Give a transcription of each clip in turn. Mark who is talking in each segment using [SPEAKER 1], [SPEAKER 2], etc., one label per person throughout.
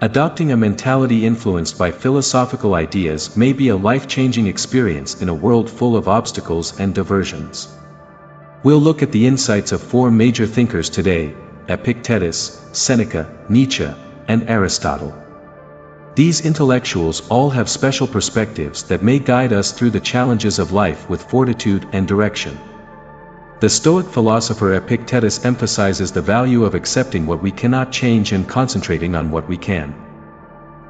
[SPEAKER 1] Adopting a mentality influenced by philosophical ideas may be a life-changing experience in a world full of obstacles and diversions. We'll look at the insights of four major thinkers today: Epictetus, Seneca, Nietzsche, and Aristotle. These intellectuals all have special perspectives that may guide us through the challenges of life with fortitude and direction. The Stoic philosopher Epictetus emphasizes the value of accepting what we cannot change and concentrating on what we can.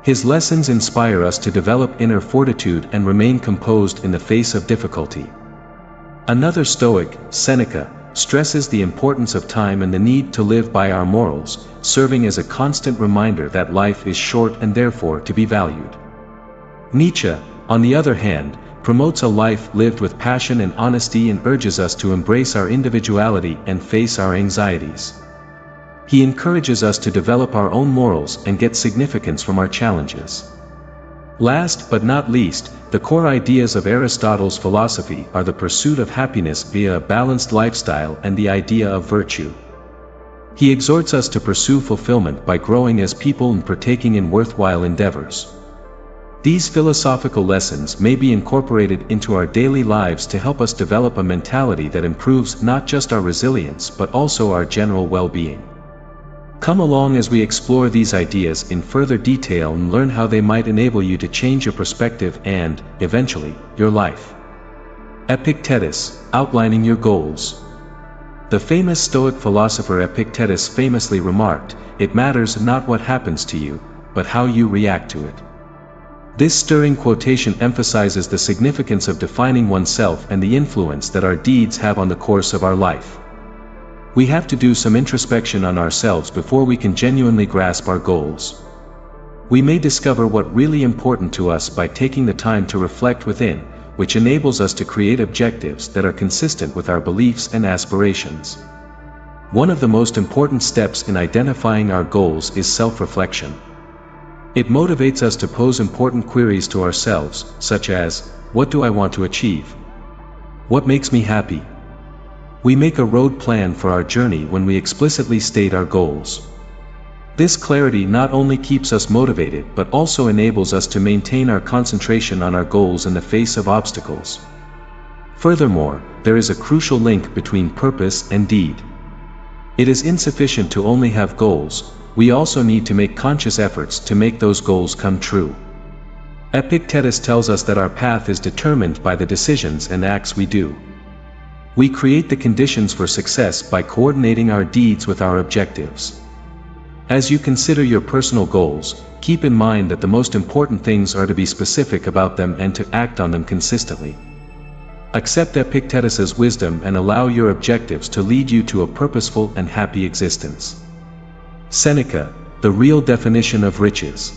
[SPEAKER 1] His lessons inspire us to develop inner fortitude and remain composed in the face of difficulty. Another Stoic, Seneca, stresses the importance of time and the need to live by our morals, serving as a constant reminder that life is short and therefore to be valued. Nietzsche, on the other hand, promotes a life lived with passion and honesty and urges us to embrace our individuality and face our anxieties. He encourages us to develop our own morals and get significance from our challenges. Last but not least, the core ideas of Aristotle's philosophy are the pursuit of happiness via a balanced lifestyle and the idea of virtue. He exhorts us to pursue fulfillment by growing as people and partaking in worthwhile endeavors. These philosophical lessons may be incorporated into our daily lives to help us develop a mentality that improves not just our resilience but also our general well-being. Come along as we explore these ideas in further detail and learn how they might enable you to change your perspective and, eventually, your life. Epictetus, outlining your goals. The famous Stoic philosopher Epictetus famously remarked, "It matters not what happens to you, but how you react to it." This stirring quotation emphasizes the significance of defining oneself and the influence that our deeds have on the course of our life. We have to do some introspection on ourselves before we can genuinely grasp our goals. We may discover what really important to us by taking the time to reflect within, which enables us to create objectives that are consistent with our beliefs and aspirations. One of the most important steps in identifying our goals is self-reflection. It motivates us to pose important queries to ourselves, such as, what do I want to achieve? What makes me happy? We make a road plan for our journey when we explicitly state our goals. This clarity not only keeps us motivated but also enables us to maintain our concentration on our goals in the face of obstacles. Furthermore, there is a crucial link between purpose and deed. It is insufficient to only have goals. We also need to make conscious efforts to make those goals come true. Epictetus tells us that our path is determined by the decisions and acts we do. We create the conditions for success by coordinating our deeds with our objectives. As you consider your personal goals, keep in mind that the most important things are to be specific about them and to act on them consistently. Accept Epictetus's wisdom and allow your objectives to lead you to a purposeful and happy existence. Seneca, the real definition of riches.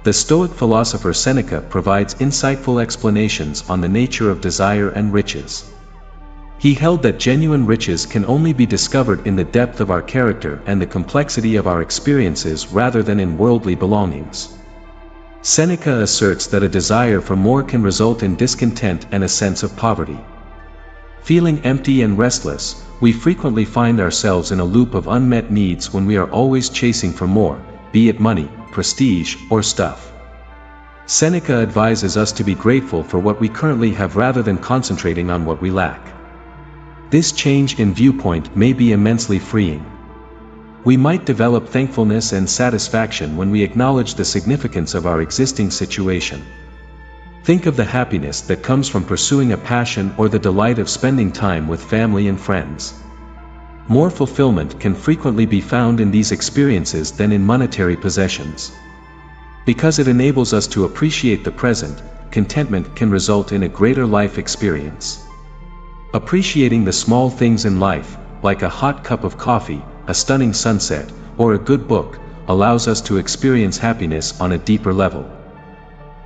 [SPEAKER 1] The Stoic philosopher Seneca provides insightful explanations on the nature of desire and riches. He held that genuine riches can only be discovered in the depth of our character and the complexity of our experiences rather than in worldly belongings. Seneca asserts that a desire for more can result in discontent and a sense of poverty. Feeling empty and restless, we frequently find ourselves in a loop of unmet needs when we are always chasing for more, be it money, prestige, or stuff. Seneca advises us to be grateful for what we currently have rather than concentrating on what we lack. This change in viewpoint may be immensely freeing. We might develop thankfulness and satisfaction when we acknowledge the significance of our existing situation. Think of the happiness that comes from pursuing a passion or the delight of spending time with family and friends. More fulfillment can frequently be found in these experiences than in monetary possessions. Because it enables us to appreciate the present, contentment can result in a greater life experience. Appreciating the small things in life, like a hot cup of coffee, a stunning sunset, or a good book, allows us to experience happiness on a deeper level.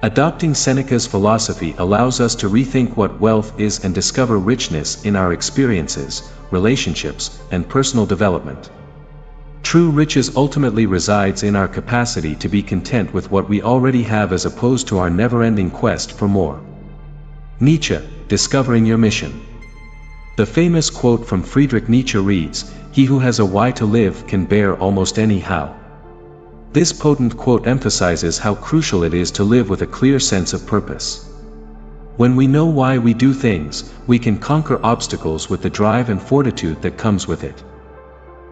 [SPEAKER 1] Adopting Seneca's philosophy allows us to rethink what wealth is and discover richness in our experiences, relationships, and personal development. True riches ultimately resides in our capacity to be content with what we already have as opposed to our never-ending quest for more. Nietzsche, discovering your mission. The famous quote from Friedrich Nietzsche reads, "He who has a why to live can bear almost any how." This potent quote emphasizes how crucial it is to live with a clear sense of purpose. When we know why we do things, we can conquer obstacles with the drive and fortitude that comes with it.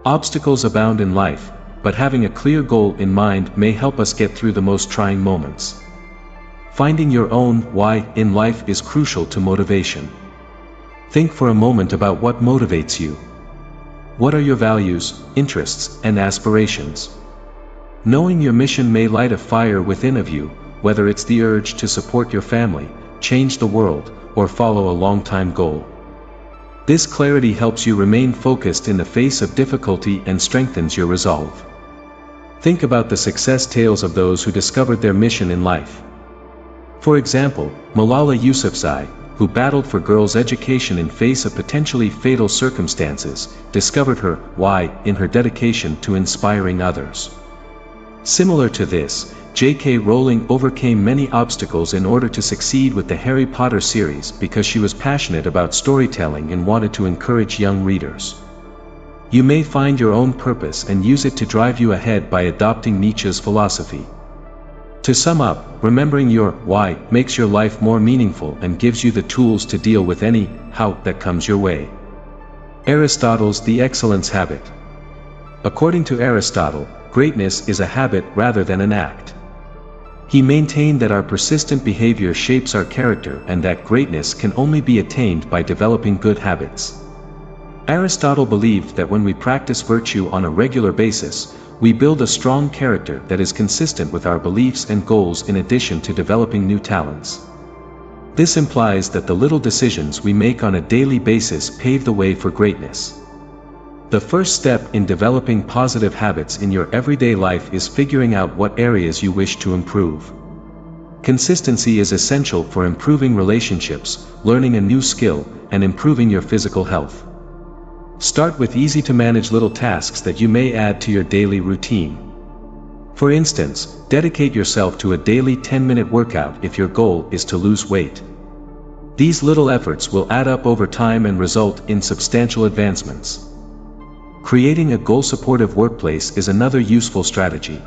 [SPEAKER 1] Obstacles abound in life, but having a clear goal in mind may help us get through the most trying moments. Finding your own why in life is crucial to motivation. Think for a moment about what motivates you. What are your values, interests, and aspirations? Knowing your mission may light a fire within of you, whether it's the urge to support your family, change the world, or follow a long-time goal. This clarity helps you remain focused in the face of difficulty and strengthens your resolve. Think about the success tales of those who discovered their mission in life. For example, Malala Yousafzai, who battled for girls' education in face of potentially fatal circumstances, discovered her why in her dedication to inspiring others. Similar to this, J.K. Rowling overcame many obstacles in order to succeed with the Harry Potter series because she was passionate about storytelling and wanted to encourage young readers. You may find your own purpose and use it to drive you ahead by adopting Nietzsche's philosophy. To sum up, remembering your why makes your life more meaningful and gives you the tools to deal with any how that comes your way. Aristotle's The Excellence Habit. According to Aristotle, greatness is a habit rather than an act. He maintained that our persistent behavior shapes our character and that greatness can only be attained by developing good habits. Aristotle believed that when we practice virtue on a regular basis, we build a strong character that is consistent with our beliefs and goals in addition to developing new talents. This implies that the little decisions we make on a daily basis pave the way for greatness. The first step in developing positive habits in your everyday life is figuring out what areas you wish to improve. Consistency is essential for improving relationships, learning a new skill, and improving your physical health. Start with easy-to-manage little tasks that you may add to your daily routine. For instance, dedicate yourself to a daily 10-minute workout if your goal is to lose weight. These little efforts will add up over time and result in substantial advancements. Creating a goal-supportive workplace is another useful strategy.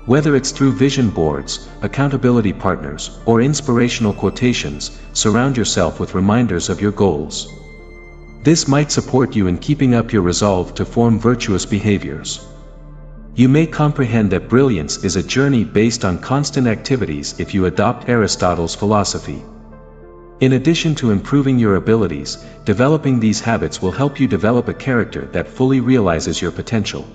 [SPEAKER 1] Whether it's through vision boards, accountability partners, or inspirational quotations, surround yourself with reminders of your goals. This might support you in keeping up your resolve to form virtuous behaviors. You may comprehend that brilliance is a journey based on constant activities if you adopt Aristotle's philosophy. In addition to improving your abilities, developing these habits will help you develop a character that fully realizes your potential.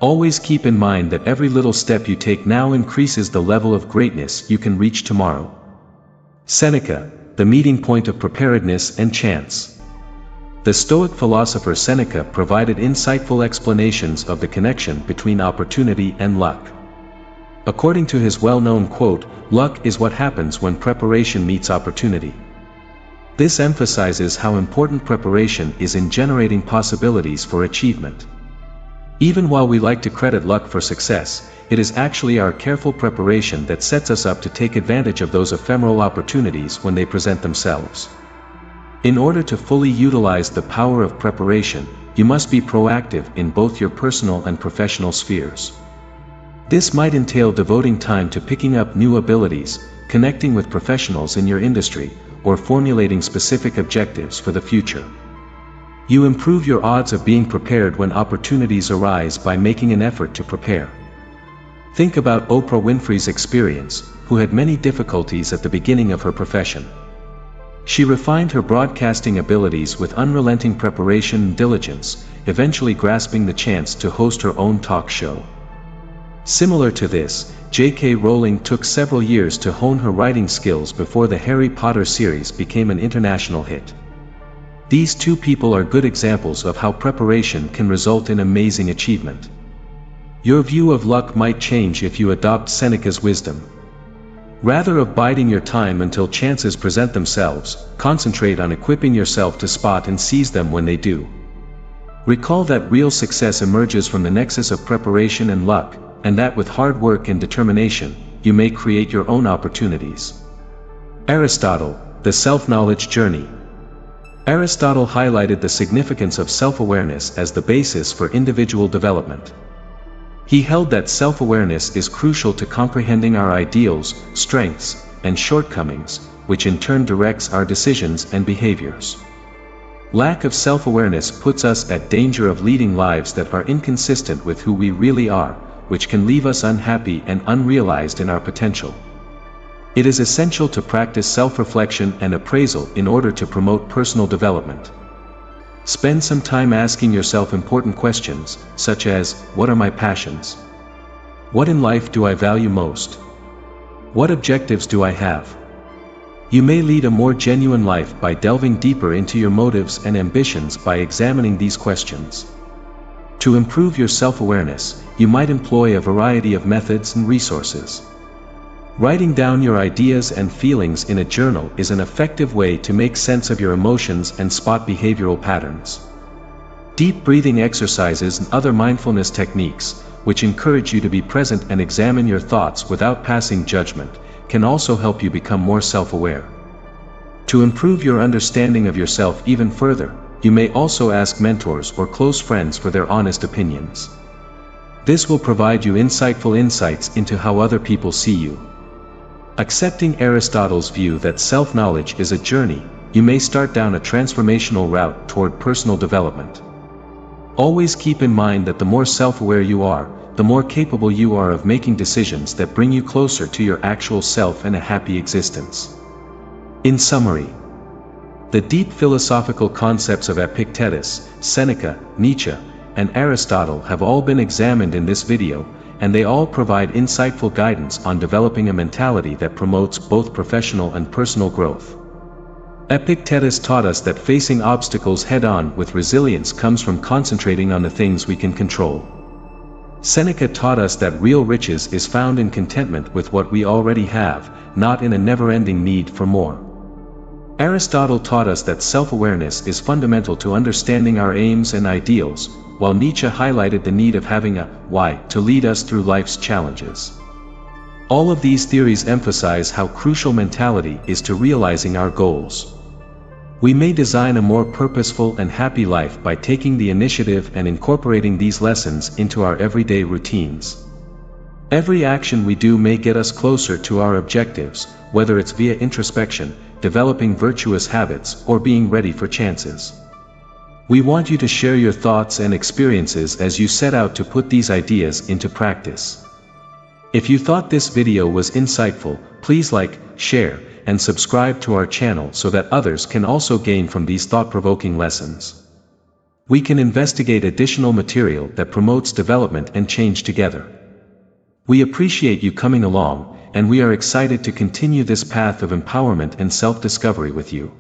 [SPEAKER 1] Always keep in mind that every little step you take now increases the level of greatness you can reach tomorrow. Seneca, the meeting point of preparedness and chance. The Stoic philosopher Seneca provided insightful explanations of the connection between opportunity and luck. According to his well-known quote, "Luck is what happens when preparation meets opportunity." This emphasizes how important preparation is in generating possibilities for achievement. Even while we like to credit luck for success, it is actually our careful preparation that sets us up to take advantage of those ephemeral opportunities when they present themselves. In order to fully utilize the power of preparation, you must be proactive in both your personal and professional spheres. This might entail devoting time to picking up new abilities, connecting with professionals in your industry, or formulating specific objectives for the future. You improve your odds of being prepared when opportunities arise by making an effort to prepare. Think about Oprah Winfrey's experience, who had many difficulties at the beginning of her profession. She refined her broadcasting abilities with unrelenting preparation and diligence, eventually grasping the chance to host her own talk show. Similar to this, J.K. Rowling took several years to hone her writing skills before the Harry Potter series became an international hit. These two people are good examples of how preparation can result in amazing achievement. Your view of luck might change if you adopt Seneca's wisdom. Rather than biding your time until chances present themselves, concentrate on equipping yourself to spot and seize them when they do. Recall that real success emerges from the nexus of preparation and luck, and that with hard work and determination, you may create your own opportunities. Aristotle, the self-knowledge journey. Aristotle highlighted the significance of self-awareness as the basis for individual development. He held that self-awareness is crucial to comprehending our ideals, strengths, and shortcomings, which in turn directs our decisions and behaviors. Lack of self-awareness puts us at danger of leading lives that are inconsistent with who we really are, which can leave us unhappy and unrealized in our potential. It is essential to practice self-reflection and appraisal in order to promote personal development. Spend some time asking yourself important questions, such as, what are my passions? What in life do I value most? What objectives do I have? You may lead a more genuine life by delving deeper into your motives and ambitions by examining these questions. To improve your self-awareness, you might employ a variety of methods and resources. Writing down your ideas and feelings in a journal is an effective way to make sense of your emotions and spot behavioral patterns. Deep breathing exercises and other mindfulness techniques, which encourage you to be present and examine your thoughts without passing judgment, can also help you become more self-aware. To improve your understanding of yourself even further, you may also ask mentors or close friends for their honest opinions. This will provide you insightful insights into how other people see you. Accepting Aristotle's view that self-knowledge is a journey, you may start down a transformational route toward personal development. Always keep in mind that the more self-aware you are, the more capable you are of making decisions that bring you closer to your actual self and a happy existence. In summary, the deep philosophical concepts of Epictetus, Seneca, Nietzsche, and Aristotle have all been examined in this video, and they all provide insightful guidance on developing a mentality that promotes both professional and personal growth. Epictetus taught us that facing obstacles head-on with resilience comes from concentrating on the things we can control. Seneca taught us that real riches is found in contentment with what we already have, not in a never-ending need for more. Aristotle taught us that self-awareness is fundamental to understanding our aims and ideals, while Nietzsche highlighted the need of having a why to lead us through life's challenges. All of these theories emphasize how crucial mentality is to realizing our goals. We may design a more purposeful and happy life by taking the initiative and incorporating these lessons into our everyday routines. Every action we do may get us closer to our objectives, whether it's via introspection, developing virtuous habits, or being ready for chances. We want you to share your thoughts and experiences as you set out to put these ideas into practice. If you thought this video was insightful, please like, share, and subscribe to our channel so that others can also gain from these thought-provoking lessons. We can investigate additional material that promotes development and change together. We appreciate you coming along, and we are excited to continue this path of empowerment and self-discovery with you.